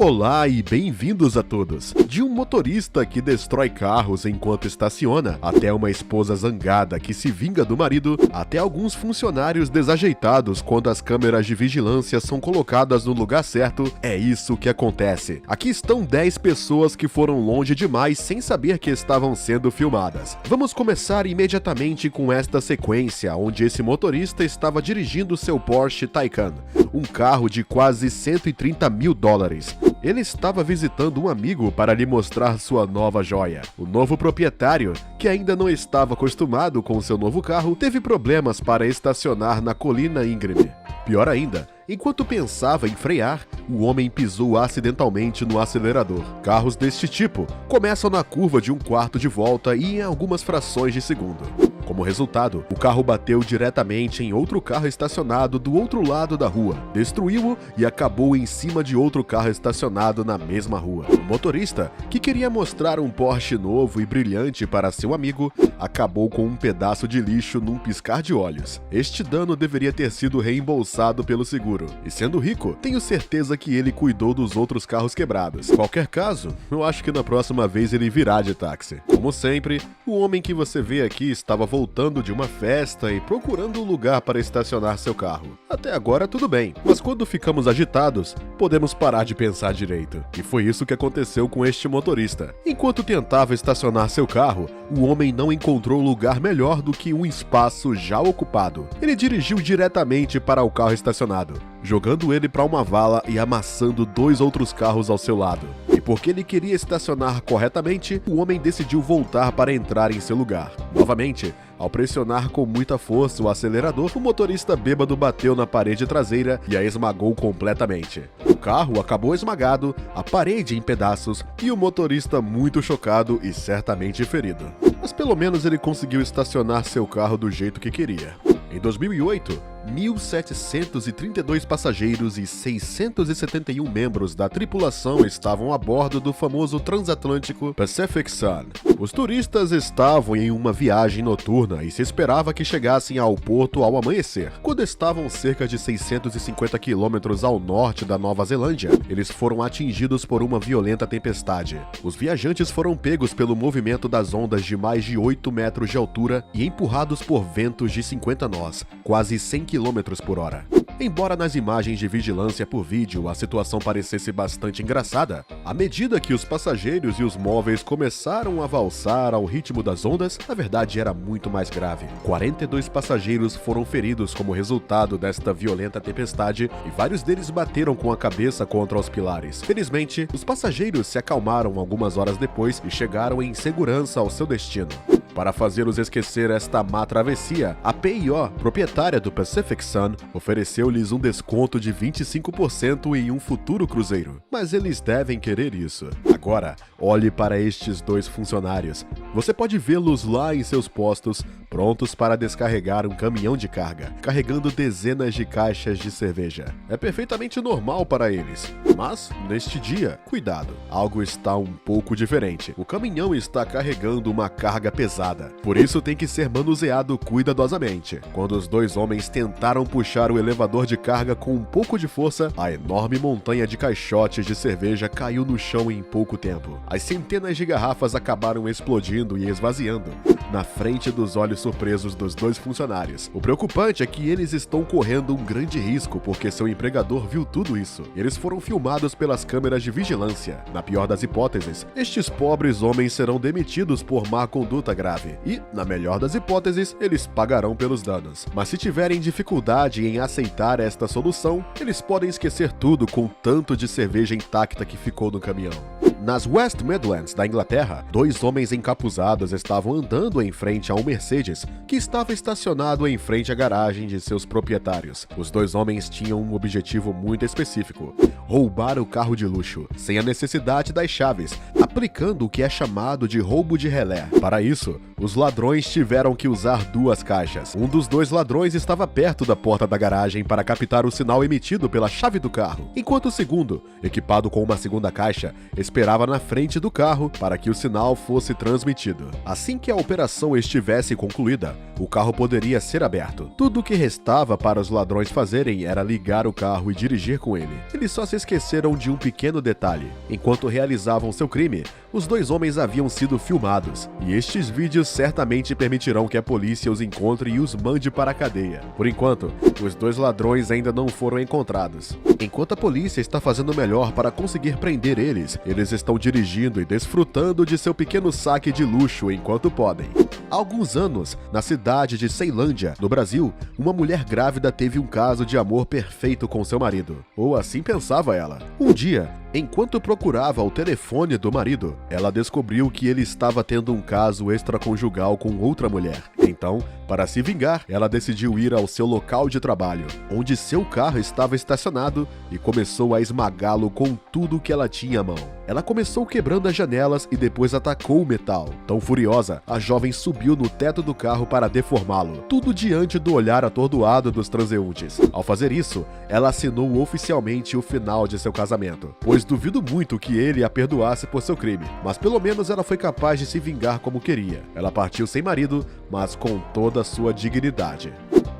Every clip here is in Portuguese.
Olá e bem-vindos a todos! De um motorista que destrói carros enquanto estaciona, até uma esposa zangada que se vinga do marido, até alguns funcionários desajeitados quando as câmeras de vigilância são colocadas no lugar certo, é isso que acontece. Aqui estão 10 pessoas que foram longe demais sem saber que estavam sendo filmadas. Vamos começar imediatamente com esta sequência, onde esse motorista estava dirigindo seu Porsche Taycan, um carro de quase 130 mil dólares. Ele estava visitando um amigo para lhe mostrar sua nova joia. O novo proprietário, que ainda não estava acostumado com seu novo carro, teve problemas para estacionar na colina íngreme. Pior ainda, enquanto pensava em frear, o homem pisou acidentalmente no acelerador. Carros deste tipo começam na curva de um quarto de volta e em algumas frações de segundo. Como resultado, o carro bateu diretamente em outro carro estacionado do outro lado da rua, destruiu-o e acabou em cima de outro carro estacionado na mesma rua. O motorista, que queria mostrar um Porsche novo e brilhante para seu amigo, acabou com um pedaço de lixo num piscar de olhos. Este dano deveria ter sido reembolsado pelo seguro. E sendo rico, tenho certeza que ele cuidou dos outros carros quebrados. Qualquer caso, eu acho que na próxima vez ele virá de táxi. Como sempre, o homem que você vê aqui estava voltando de uma festa e procurando um lugar para estacionar seu carro. Até agora tudo bem, mas quando ficamos agitados, podemos parar de pensar direito. E foi isso que aconteceu com este motorista. Enquanto tentava estacionar seu carro, o homem não encontrou lugar melhor do que um espaço já ocupado. Ele dirigiu diretamente para o carro estacionado, jogando ele para uma vala e amassando 2 outros carros ao seu lado. E porque ele queria estacionar corretamente, o homem decidiu voltar para entrar em seu lugar. Novamente, ao pressionar com muita força o acelerador, o motorista bêbado bateu na parede traseira e a esmagou completamente. O carro acabou esmagado, a parede em pedaços e o motorista muito chocado e certamente ferido. Mas pelo menos ele conseguiu estacionar seu carro do jeito que queria. Em 2008, 1.732 passageiros e 671 membros da tripulação estavam a bordo do famoso transatlântico Pacific Sun. Os turistas estavam em uma viagem noturna e se esperava que chegassem ao porto ao amanhecer. Quando estavam cerca de 650 quilômetros ao norte da Nova Zelândia, eles foram atingidos por uma violenta tempestade. Os viajantes foram pegos pelo movimento das ondas de mais de 8 metros de altura e empurrados por ventos de 50 nós, quase 100 km por hora. Embora nas imagens de vigilância por vídeo a situação parecesse bastante engraçada, à medida que os passageiros e os móveis começaram a valsar ao ritmo das ondas, a verdade era muito mais grave. 42 passageiros foram feridos como resultado desta violenta tempestade e vários deles bateram com a cabeça contra os pilares. Felizmente, os passageiros se acalmaram algumas horas depois e chegaram em segurança ao seu destino. Para fazê-los esquecer esta má travessia, a PIO, proprietária do Pacific Sun, ofereceu-lhes um desconto de 25% em um futuro cruzeiro. Mas eles devem querer isso. Agora, olhe para estes 2 funcionários. Você pode vê-los lá em seus postos, prontos para descarregar um caminhão de carga, carregando dezenas de caixas de cerveja. É perfeitamente normal para eles. Mas, neste dia, cuidado, algo está um pouco diferente. O caminhão está carregando uma carga pesada. Por isso tem que ser manuseado cuidadosamente. Quando os 2 homens tentaram puxar o elevador de carga com um pouco de força, a enorme montanha de caixotes de cerveja caiu no chão em pouco tempo. As centenas de garrafas acabaram explodindo e esvaziando na frente dos olhos surpresos dos 2 funcionários. O preocupante é que eles estão correndo um grande risco porque seu empregador viu tudo isso. Eles foram filmados pelas câmeras de vigilância. Na pior das hipóteses, estes pobres homens serão demitidos por má conduta grave. E, na melhor das hipóteses, eles pagarão pelos danos. Mas se tiverem dificuldade em aceitar esta solução, eles podem esquecer tudo com o tanto de cerveja intacta que ficou no caminhão. Nas West Midlands da Inglaterra, 2 homens encapuzados estavam andando em frente a um Mercedes que estava estacionado em frente à garagem de seus proprietários. Os 2 homens tinham um objetivo muito específico: roubar o carro de luxo, sem a necessidade das chaves, aplicando o que é chamado de roubo de relé. Para isso, os ladrões tiveram que usar 2 caixas. Um dos 2 ladrões estava perto da porta da garagem para captar o sinal emitido pela chave do carro, enquanto o segundo, equipado com uma segunda caixa, esperava esperava na frente do carro para que o sinal fosse transmitido. Assim que a operação estivesse concluída, o carro poderia ser aberto. Tudo o que restava para os ladrões fazerem era ligar o carro e dirigir com ele. Eles só se esqueceram de um pequeno detalhe. Enquanto realizavam seu crime, os dois homens haviam sido filmados, e estes vídeos certamente permitirão que a polícia os encontre e os mande para a cadeia. Por enquanto, os dois ladrões ainda não foram encontrados. Enquanto a polícia está fazendo o melhor para conseguir prender eles estão dirigindo e desfrutando de seu pequeno saque de luxo enquanto podem. Há alguns anos, na cidade de Ceilândia, no Brasil, uma mulher grávida teve um caso de amor perfeito com seu marido. Ou assim pensava ela. Um dia, enquanto procurava o telefone do marido, ela descobriu que ele estava tendo um caso extraconjugal com outra mulher. Então, para se vingar, ela decidiu ir ao seu local de trabalho, onde seu carro estava estacionado, e começou a esmagá-lo com tudo que ela tinha à mão. Ela começou quebrando as janelas e depois atacou o metal. Tão furiosa, a jovem subiu no teto do carro para deformá-lo, tudo diante do olhar atordoado dos transeuntes. Ao fazer isso, ela assinou oficialmente o final de seu casamento, pois duvido muito que ele a perdoasse por seu crime, mas pelo menos ela foi capaz de se vingar como queria. Ela partiu sem marido, mas com toda a sua dignidade.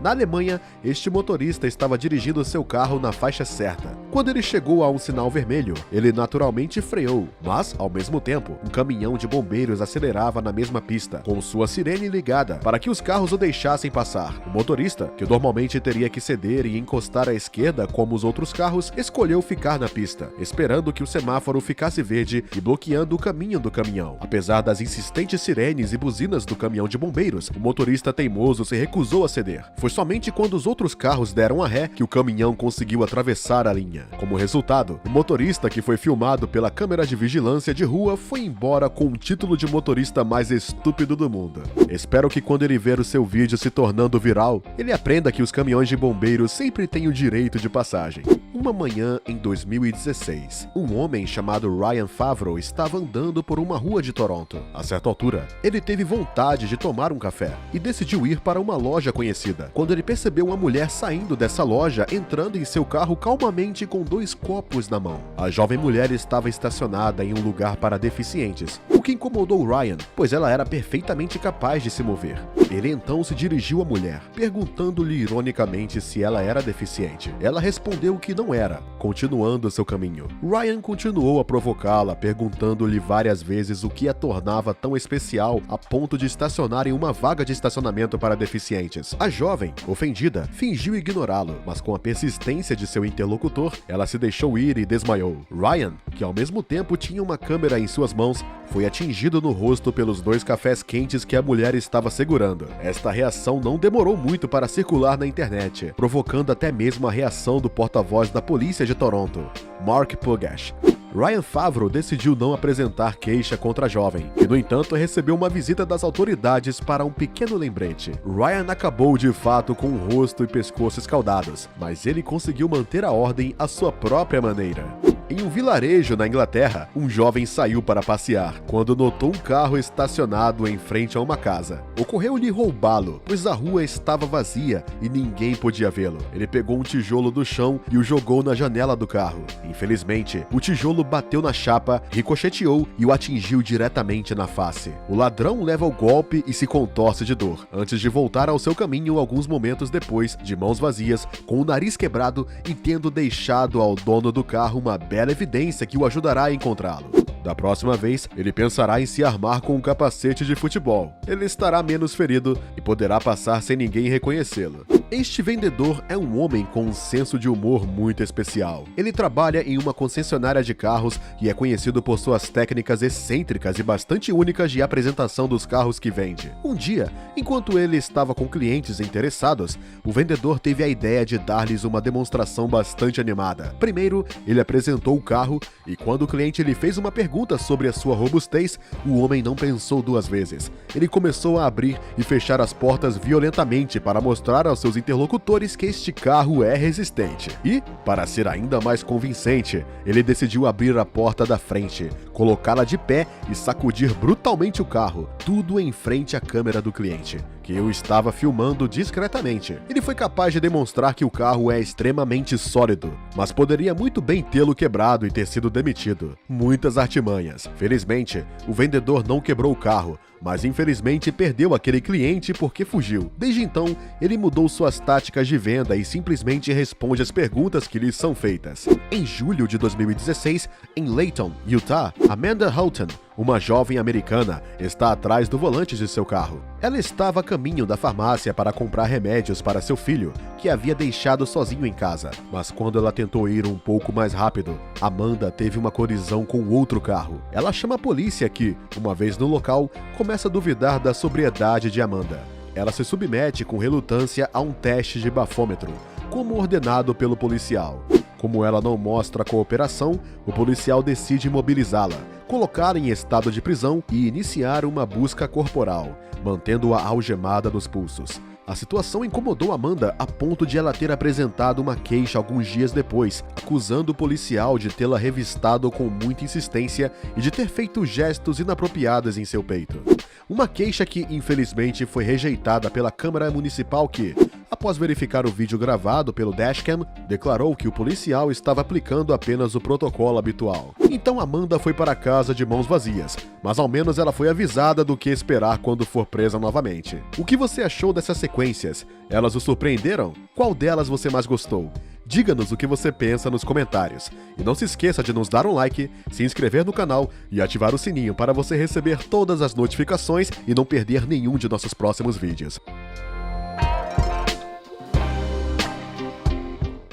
Na Alemanha, este motorista estava dirigindo seu carro na faixa certa. Quando ele chegou a um sinal vermelho, ele naturalmente freou, mas, ao mesmo tempo, um caminhão de bombeiros acelerava na mesma pista, com sua sirene ligada, para que os carros o deixassem passar. O motorista, que normalmente teria que ceder e encostar à esquerda como os outros carros, escolheu ficar na pista, esperando que o semáforo ficasse verde e bloqueando o caminho do caminhão. Apesar das insistentes sirenes e buzinas do caminhão de bombeiros, o motorista teimoso se recusou a ceder. Foi somente quando os outros carros deram a ré que o caminhão conseguiu atravessar a linha. Como resultado, o motorista, que foi filmado pela câmera de vigilância de rua, foi embora com o título de motorista mais estúpido do mundo. Espero que quando ele ver o seu vídeo se tornando viral, ele aprenda que os caminhões de bombeiros sempre têm o direito de passagem. Uma manhã em 2016, um homem chamado Ryan Favreau estava andando por uma rua de Toronto. A certa altura, ele teve vontade de tomar um café e decidiu ir para uma loja conhecida, quando ele percebeu uma mulher saindo dessa loja, entrando em seu carro calmamente com 2 copos na mão. A jovem mulher estava estacionada em um lugar para deficientes, o que incomodou Ryan, pois ela era perfeitamente capaz de se mover. Ele então se dirigiu à mulher, perguntando-lhe ironicamente se ela era deficiente. Ela respondeu que não era, continuando seu caminho. Ryan continuou a provocá-la, perguntando-lhe várias vezes o que a tornava tão especial a ponto de estacionar em uma vaga de estacionamento para deficientes. A jovem, ofendida, fingiu ignorá-lo, mas com a persistência de seu interlocutor, ela se deixou ir e desmaiou. Ryan, que ao mesmo tempo tinha uma câmera em suas mãos, foi atingido no rosto pelos 2 cafés quentes que a mulher estava segurando. Esta reação não demorou muito para circular na internet, provocando até mesmo a reação do porta-voz da polícia de Toronto, Mark Pugash. Ryan Favreau decidiu não apresentar queixa contra a jovem, que no entanto recebeu uma visita das autoridades para um pequeno lembrete. Ryan acabou de fato com o rosto e pescoço escaldados, mas ele conseguiu manter a ordem à sua própria maneira. Em um vilarejo na Inglaterra, um jovem saiu para passear, quando notou um carro estacionado em frente a uma casa. Ocorreu-lhe roubá-lo, pois a rua estava vazia e ninguém podia vê-lo. Ele pegou um tijolo do chão e o jogou na janela do carro. Infelizmente, o tijolo bateu na chapa, ricocheteou e o atingiu diretamente na face. O ladrão leva o golpe e se contorce de dor, antes de voltar ao seu caminho alguns momentos depois, de mãos vazias, com o nariz quebrado e tendo deixado ao dono do carro uma bela evidência que o ajudará a encontrá-lo. Da próxima vez, ele pensará em se armar com um capacete de futebol. Ele estará menos ferido e poderá passar sem ninguém reconhecê-lo. Este vendedor é um homem com um senso de humor muito especial. Ele trabalha em uma concessionária de carros e é conhecido por suas técnicas excêntricas e bastante únicas de apresentação dos carros que vende. Um dia, enquanto ele estava com clientes interessados, o vendedor teve a ideia de dar-lhes uma demonstração bastante animada. Primeiro, ele apresentou o carro e quando o cliente lhe fez uma pergunta sobre a sua robustez, o homem não pensou 2 vezes. Ele começou a abrir e fechar as portas violentamente para mostrar aos seus interlocutores que este carro é resistente. E, para ser ainda mais convincente, ele decidiu abrir a porta da frente, colocá-la de pé e sacudir brutalmente o carro, tudo em frente à câmera do cliente, que o estava filmando discretamente. Ele foi capaz de demonstrar que o carro é extremamente sólido, mas poderia muito bem tê-lo quebrado e ter sido demitido. Muitas artimanhas. Felizmente, o vendedor não quebrou o carro, mas infelizmente perdeu aquele cliente porque fugiu. Desde então, ele mudou suas táticas de venda e simplesmente responde às perguntas que lhe são feitas. Em julho de 2016, em Layton, Utah, Amanda Houghton, uma jovem americana, está atrás do volante de seu carro. Ela estava a caminho da farmácia para comprar remédios para seu filho, que havia deixado sozinho em casa. Mas quando ela tentou ir um pouco mais rápido, Amanda teve uma colisão com outro carro. Ela chama a polícia que, uma vez no local, começa a duvidar da sobriedade de Amanda. Ela se submete com relutância a um teste de bafômetro, como ordenado pelo policial. Como ela não mostra cooperação, o policial decide imobilizá-la, colocar em estado de prisão e iniciar uma busca corporal, mantendo-a algemada nos pulsos. A situação incomodou Amanda a ponto de ela ter apresentado uma queixa alguns dias depois, acusando o policial de tê-la revistado com muita insistência e de ter feito gestos inapropriados em seu peito. Uma queixa que, infelizmente, foi rejeitada pela Câmara Municipal que, após verificar o vídeo gravado pelo dashcam, declarou que o policial estava aplicando apenas o protocolo habitual. Então Amanda foi para casa de mãos vazias, mas ao menos ela foi avisada do que esperar quando for presa novamente. O que você achou dessas sequências? Elas o surpreenderam? Qual delas você mais gostou? Diga-nos o que você pensa nos comentários. E não se esqueça de nos dar um like, se inscrever no canal e ativar o sininho para você receber todas as notificações e não perder nenhum de nossos próximos vídeos.